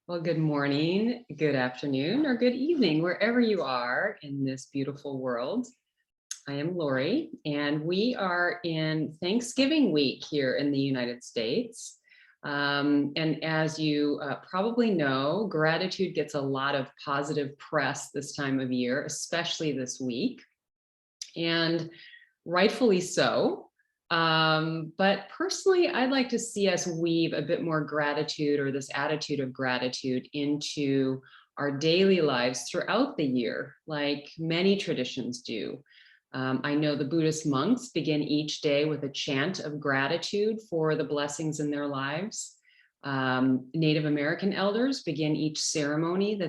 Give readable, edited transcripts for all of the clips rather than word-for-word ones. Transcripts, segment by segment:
Well, good morning, good afternoon, or good evening, wherever you are in this beautiful world. I am Lori, and we are in Thanksgiving week here in the United States. And as you probably know, gratitude gets a lot of positive press this time of year, especially this week. And rightfully so. But personally, I'd like to see us weave a bit more gratitude or this attitude of gratitude into our daily lives throughout the year, like many traditions do. I know the Buddhist monks begin each day with a chant of gratitude for the blessings in their lives. Native American elders begin each ceremony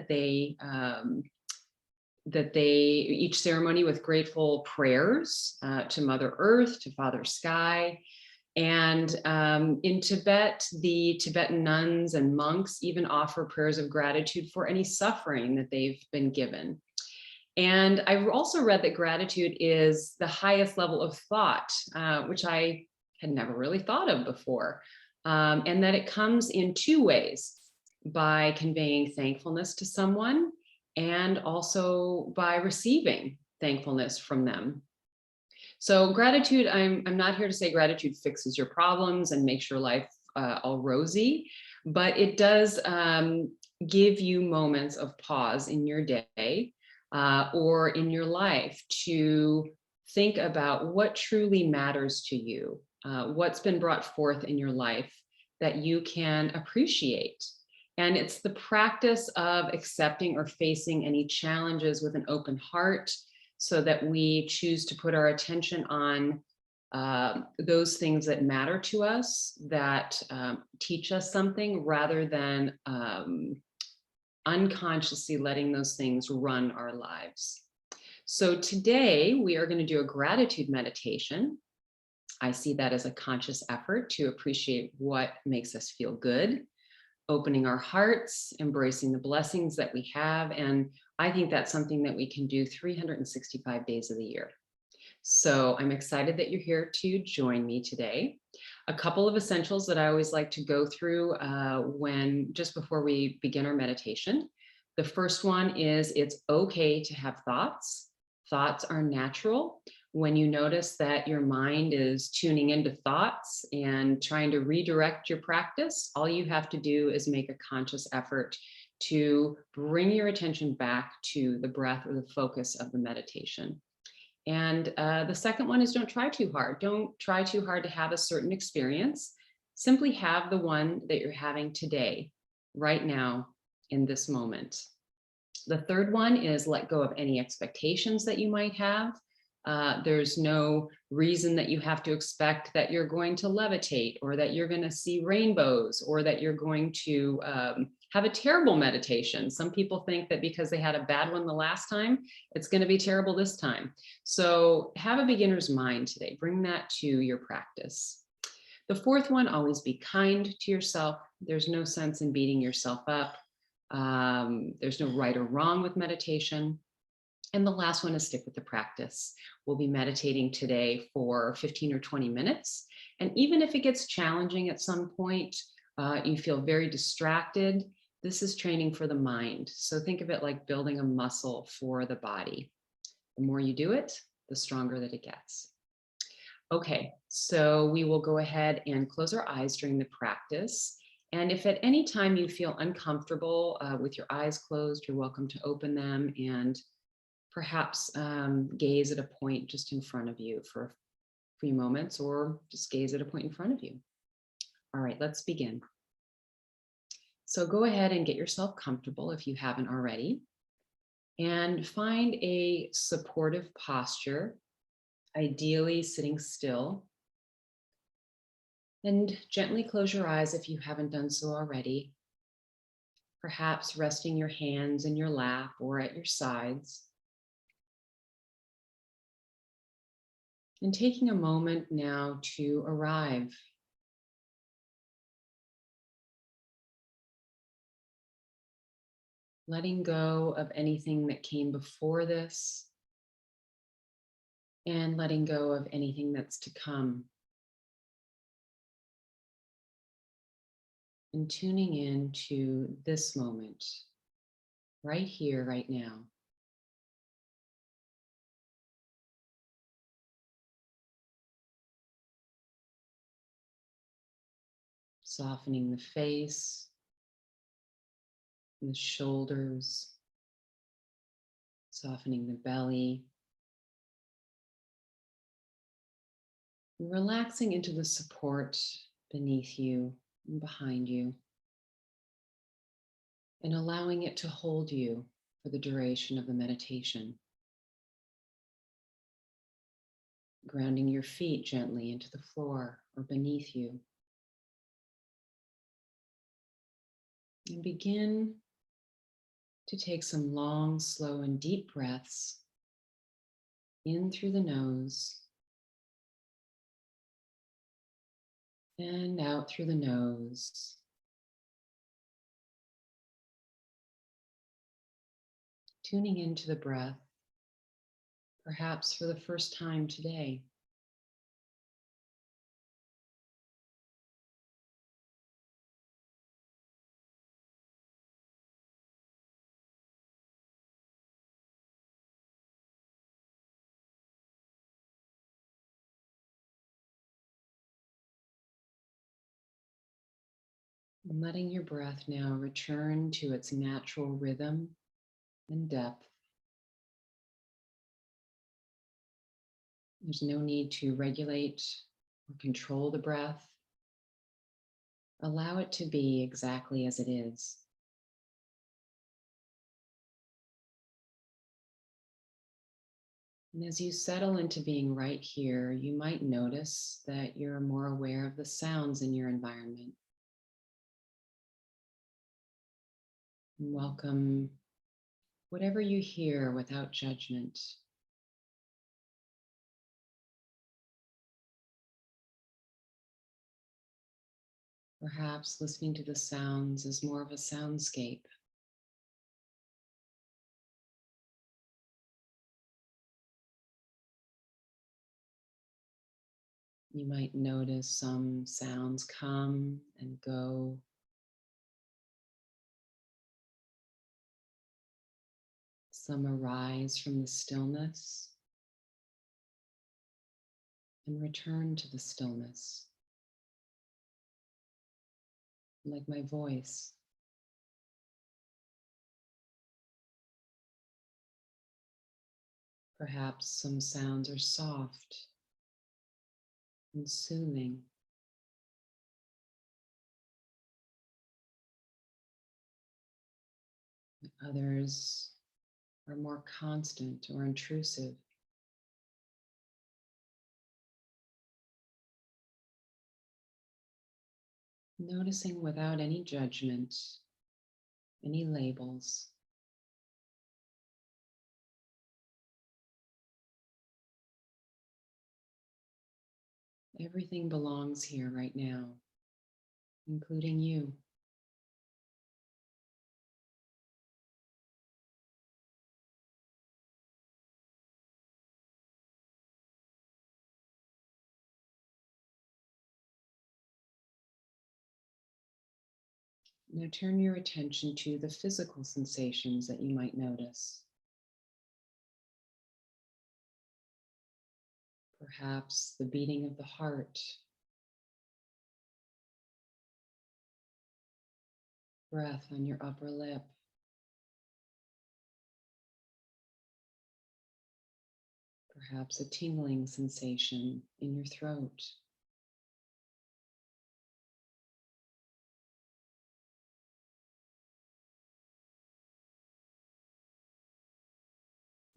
each ceremony with grateful prayers to Mother Earth, to Father Sky. And in Tibet, the Tibetan nuns and monks even offer prayers of gratitude for any suffering that they've been given. And I've also read that gratitude is the highest level of thought, which I had never really thought of before. And that it comes in two ways: by conveying thankfulness to someone and also by receiving thankfulness from them. So gratitude, I'm not here to say gratitude fixes your problems and makes your life all rosy, but it does give you moments of pause in your day or in your life to think about what truly matters to you, what's been brought forth in your life that you can appreciate. And it's the practice of accepting or facing any challenges with an open heart so that we choose to put our attention on those things that matter to us, that teach us something, rather than unconsciously letting those things run our lives. So today we are going to do a gratitude meditation. I see that as a conscious effort to appreciate what makes us feel good, opening our hearts, embracing the blessings that we have. And I think that's something that we can do 365 days of the year. So I'm excited that you're here to join me today. A couple of essentials that I always like to go through when just before we begin our meditation. The first one is it's okay to have thoughts. Thoughts are natural. When you notice that your mind is tuning into thoughts and trying to redirect your practice, all you have to do is make a conscious effort to bring your attention back to the breath or the focus of the meditation. And the second one is don't try too hard. Don't try too hard to have a certain experience. Simply have the one that you're having today, right now, in this moment. The third one is let go of any expectations that you might have. There's no reason that you have to expect that you're going to levitate, or that you're going to see rainbows, or that you're going to have a terrible meditation. Some people think that because they had a bad one the last time, it's going to be terrible this time. So have a beginner's mind today. Bring that to your practice. The fourth one, always be kind to yourself. There's no sense in beating yourself up. There's no right or wrong with meditation. And the last one is stick with the practice. We'll be meditating today for 15 or 20 minutes. And even if it gets challenging at some point, you feel very distracted, this is training for the mind. So think of it like building a muscle for the body. The more you do it, the stronger that it gets. Okay, so we will go ahead and close our eyes during the practice. And if at any time you feel uncomfortable with your eyes closed, you're welcome to open them and perhaps gaze at a point just in front of you for a few moments, or just gaze at a point in front of you. All right, let's begin. So go ahead and get yourself comfortable if you haven't already, and find a supportive posture, ideally sitting still. And gently close your eyes if you haven't done so already, perhaps resting your hands in your lap or at your sides. And taking a moment now to arrive. Letting go of anything that came before this, and letting go of anything that's to come. and tuning into this moment, right here, right now. Softening the face, the shoulders, softening the belly, and relaxing into the support beneath you and behind you, and allowing it to hold you for the duration of the meditation. Grounding your feet gently into the floor or beneath you. And begin to take some long, slow, and deep breaths in through the nose and out through the nose. Tuning into the breath, perhaps for the first time today. And letting your breath now return to its natural rhythm and depth. There's no need to regulate or control the breath. Allow it to be exactly as it is. And as you settle into being right here, you might notice that you're more aware of the sounds in your environment. And welcome whatever you hear without judgment. Perhaps listening to the sounds as more of a soundscape. You might notice some sounds come and go. Some arise from the stillness and return to the stillness, like my voice. Perhaps some sounds are soft and soothing. Others are more constant or intrusive. Noticing without any judgment, any labels. Everything belongs here right now, including you. Now turn your attention to the physical sensations that you might notice. Perhaps the beating of the heart, breath on your upper lip, perhaps a tingling sensation in your throat.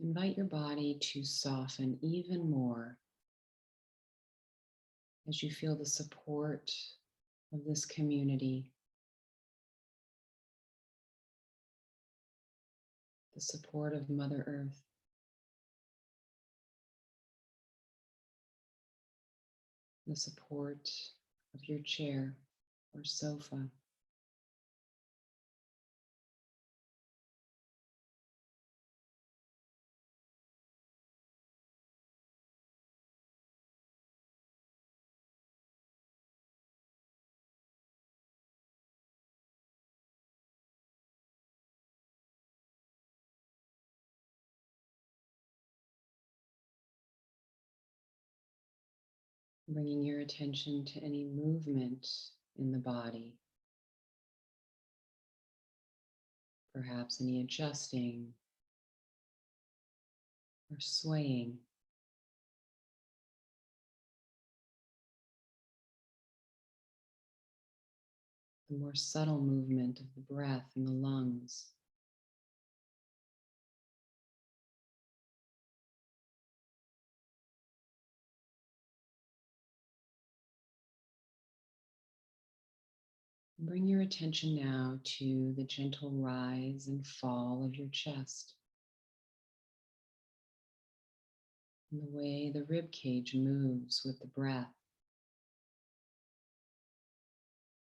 Invite your body to soften even more as you feel the support of this community, the support of Mother Earth. The support of your chair or sofa. Bringing your attention to any movement in the body, perhaps any adjusting or swaying. The more subtle movement of the breath in the lungs. Bring your attention now to the gentle rise and fall of your chest, and the way the rib cage moves with the breath,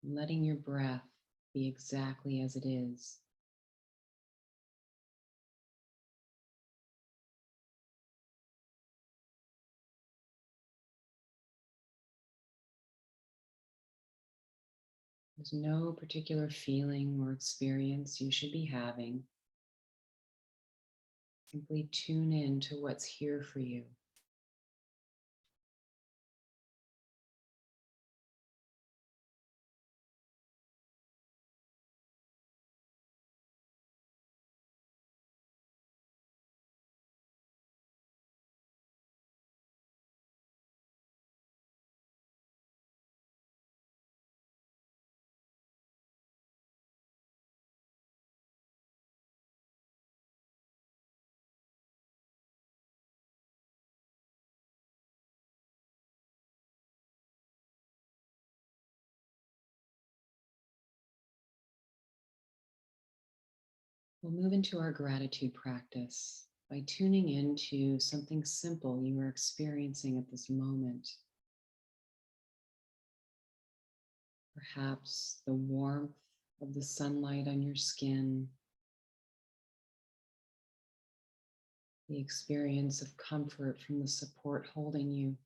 letting your breath be exactly as it is. There's no particular feeling or experience you should be having. Simply tune in to what's here for you. We'll move into our gratitude practice by tuning into something simple you are experiencing at this moment. Perhaps the warmth of the sunlight on your skin, the experience of comfort from the support holding you,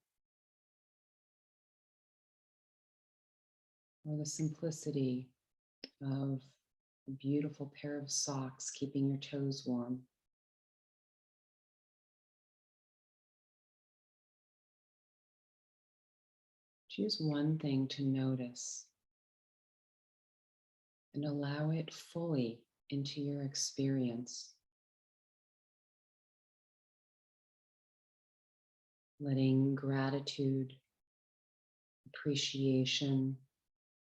or the simplicity of a beautiful pair of socks keeping your toes warm. Choose one thing to notice and allow it fully into your experience. Letting gratitude, appreciation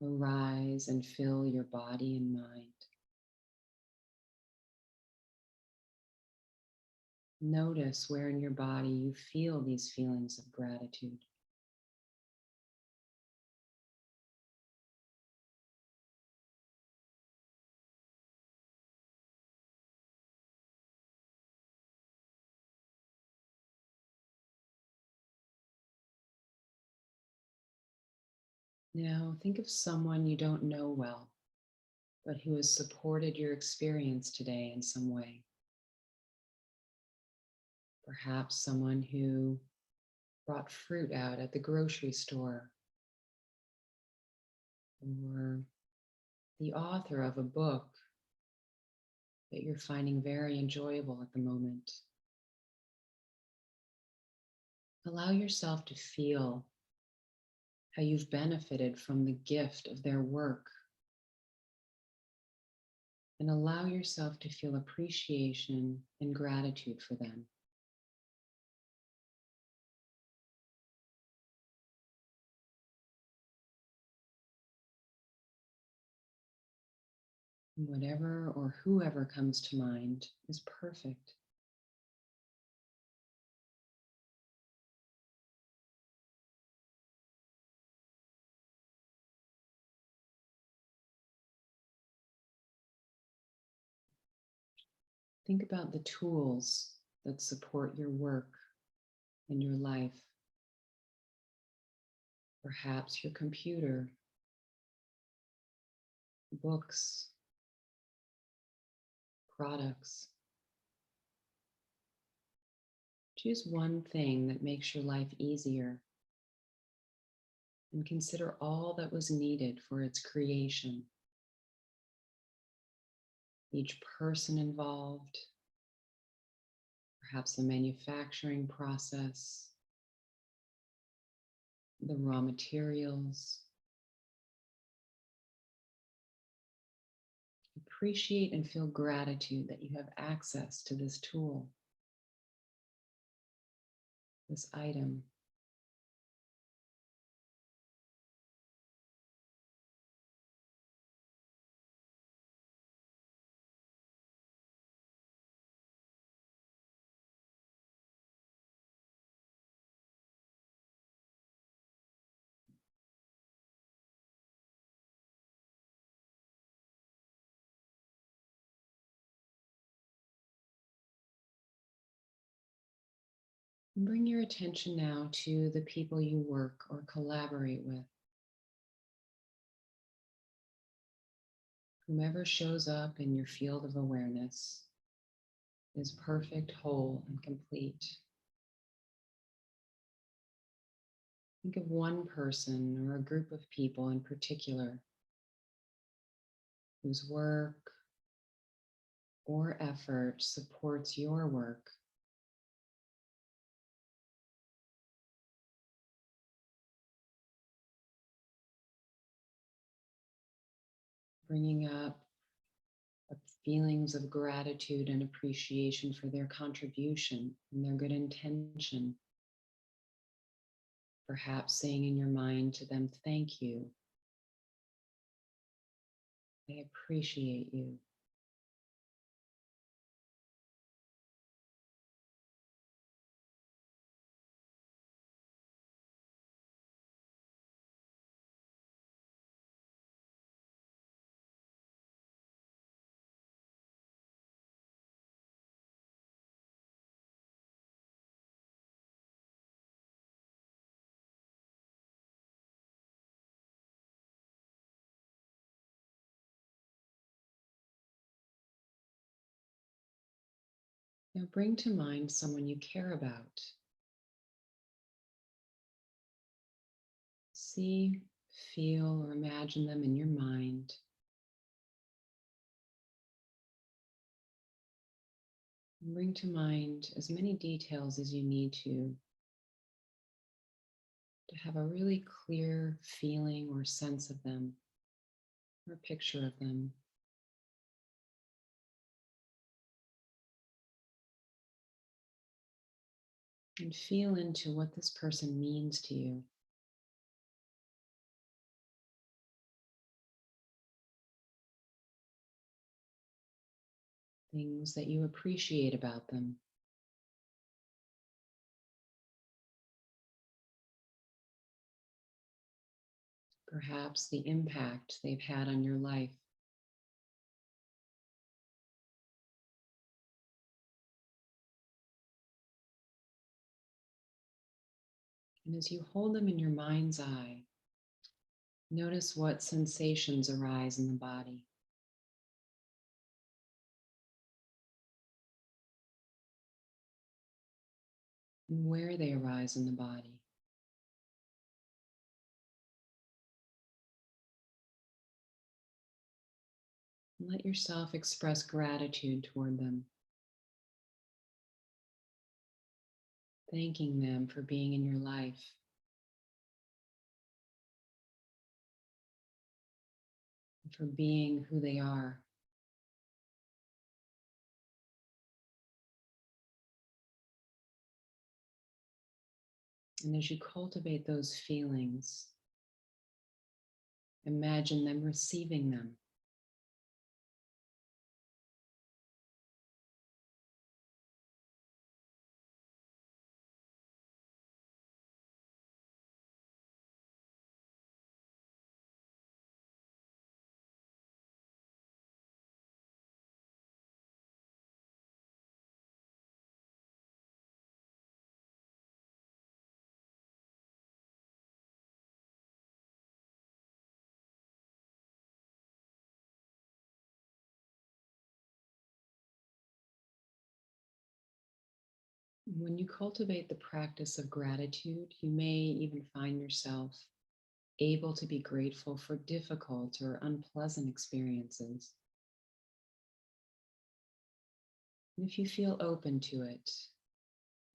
arise and fill your body and mind. Notice where in your body you feel these feelings of gratitude. Now think of someone you don't know well, but who has supported your experience today in some way. Perhaps someone who brought fruit out at the grocery store, or the author of a book that you're finding very enjoyable at the moment. Allow yourself to feel how you've benefited from the gift of their work, and allow yourself to feel appreciation and gratitude for them. Whatever or whoever comes to mind is perfect. Think about the tools that support your work and your life. Perhaps your computer, books, products. Choose one thing that makes your life easier and consider all that was needed for its creation. Each person involved, perhaps a manufacturing process, the raw materials. Appreciate and feel gratitude that you have access to this tool, this item. Bring your attention now to the people you work or collaborate with. Whomever shows up in your field of awareness is perfect, whole, and complete. Think of one person or a group of people in particular whose work or effort supports your work. Bringing up feelings of gratitude and appreciation for their contribution and their good intention. Perhaps saying in your mind to them, thank you. I appreciate you. Now bring to mind someone you care about. See, feel, or imagine them in your mind. And bring to mind as many details as you need to have a really clear feeling or sense of them, or a picture of them. And feel into what this person means to you. Things that you appreciate about them. Perhaps the impact they've had on your life. And as you hold them in your mind's eye, notice what sensations arise in the body. And where they arise in the body. And let yourself express gratitude toward them. Thanking them for being in your life. For being who they are. And as you cultivate those feelings, imagine them receiving them. When you cultivate the practice of gratitude, you may even find yourself able to be grateful for difficult or unpleasant experiences. And if you feel open to it,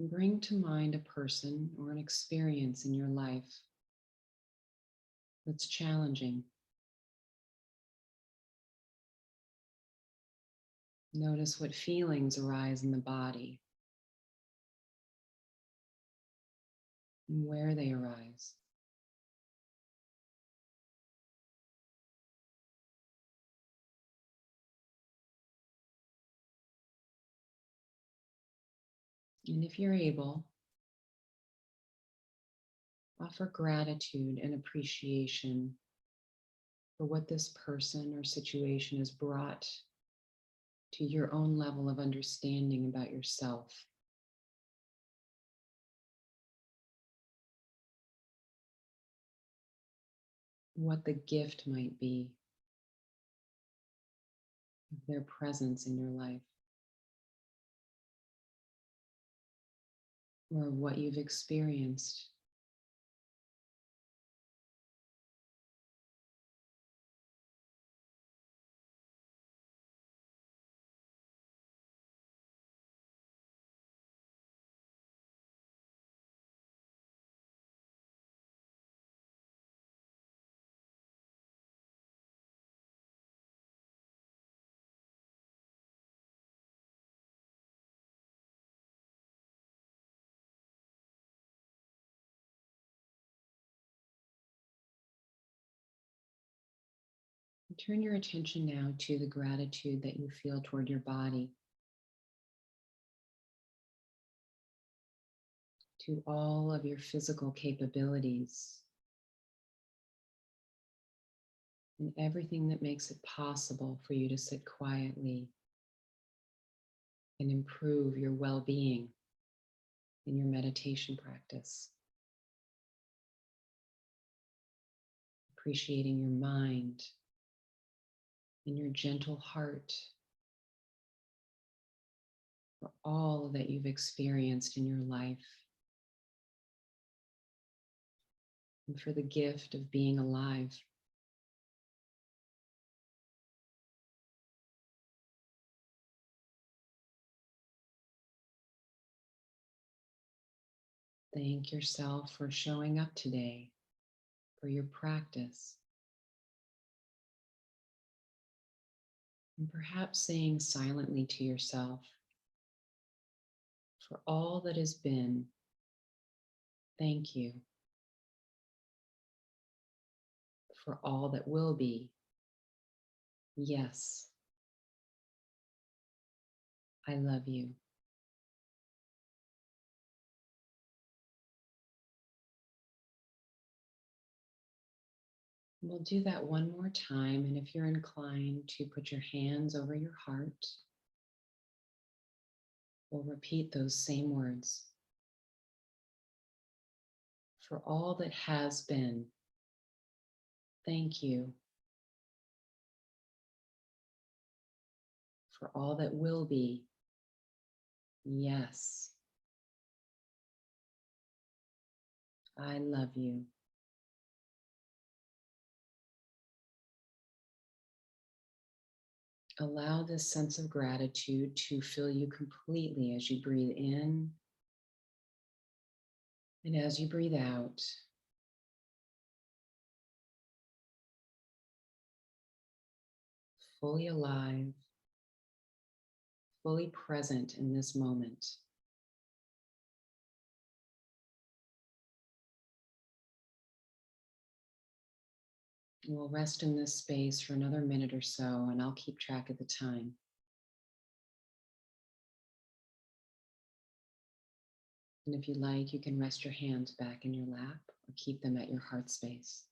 bring to mind a person or an experience in your life that's challenging. Notice what feelings arise in the body and where they arise. And if you're able, offer gratitude and appreciation for what this person or situation has brought to your own level of understanding about yourself. What the gift might be of their presence in your life, or what you've experienced. Turn your attention now to the gratitude that you feel toward your body, to all of your physical capabilities, and everything that makes it possible for you to sit quietly and improve your well-being in your meditation practice. Appreciating your mind and your gentle heart for all that you've experienced in your life, and for the gift of being alive. Thank yourself for showing up today, for your practice, and perhaps saying silently to yourself, for all that has been, thank you. For all that will be, yes, I love you. We'll do that one more time, and if you're inclined to put your hands over your heart, we'll repeat those same words. For all that has been, thank you. For all that will be, yes, I love you. Allow this sense of gratitude to fill you completely as you breathe in and as you breathe out. Fully alive, fully present in this moment. We'll rest in this space for another minute or so, and I'll keep track of the time. And if you like, you can rest your hands back in your lap or keep them at your heart space.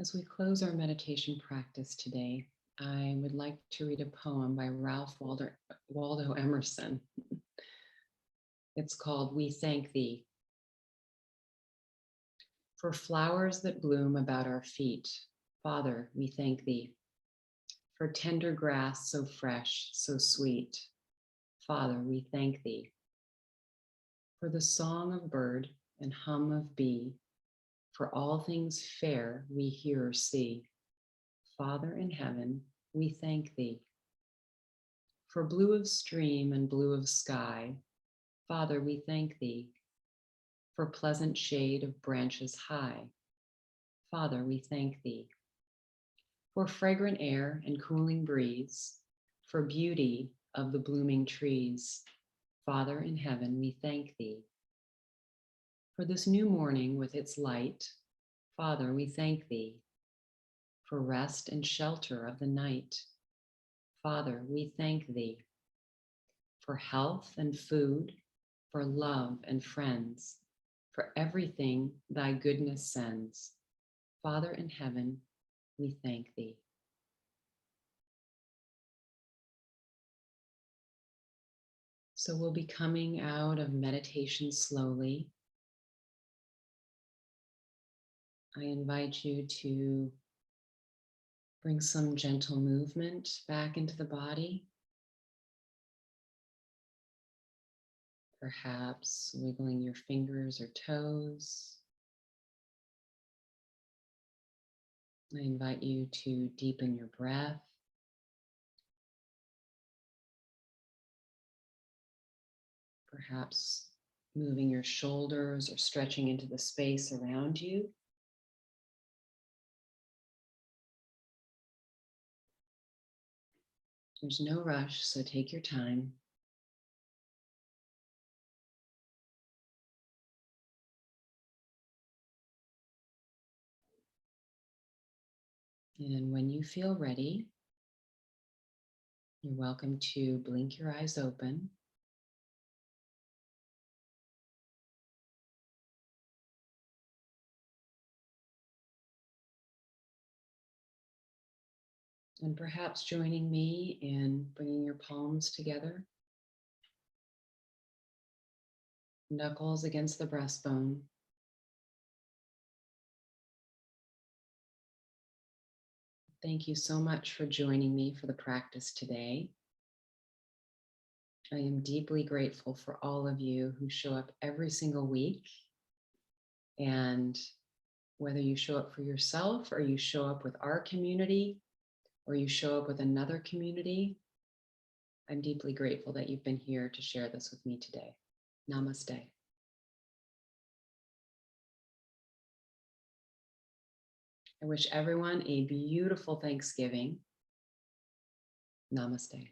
As we close our meditation practice today, I would like to read a poem by Ralph Waldo Emerson. It's called We Thank Thee. For flowers that bloom about our feet, Father, we thank Thee. For tender grass so fresh, so sweet, Father, we thank Thee. For the song of bird and hum of bee, for all things fair we hear or see, Father in heaven, we thank Thee. For blue of stream and blue of sky, Father, we thank Thee. For pleasant shade of branches high, Father, we thank Thee. For fragrant air and cooling breeze, for beauty of the blooming trees, Father in heaven, we thank Thee. For this new morning with its light, Father, we thank Thee. For rest and shelter of the night, Father, we thank Thee. For health and food, for love and friends, for everything Thy goodness sends, Father in heaven, we thank Thee. So we'll be coming out of meditation slowly. I invite you to bring some gentle movement back into the body. Perhaps wiggling your fingers or toes. I invite you to deepen your breath. Perhaps moving your shoulders or stretching into the space around you. There's no rush, so take your time. And when you feel ready, you're welcome to blink your eyes open. And perhaps joining me in bringing your palms together, knuckles against the breastbone. Thank you so much for joining me for the practice today. I am deeply grateful for all of you who show up every single week. And whether you show up for yourself or you show up with our community or you show up with another community, I'm deeply grateful that you've been here to share this with me today. Namaste. I wish everyone a beautiful Thanksgiving. Namaste.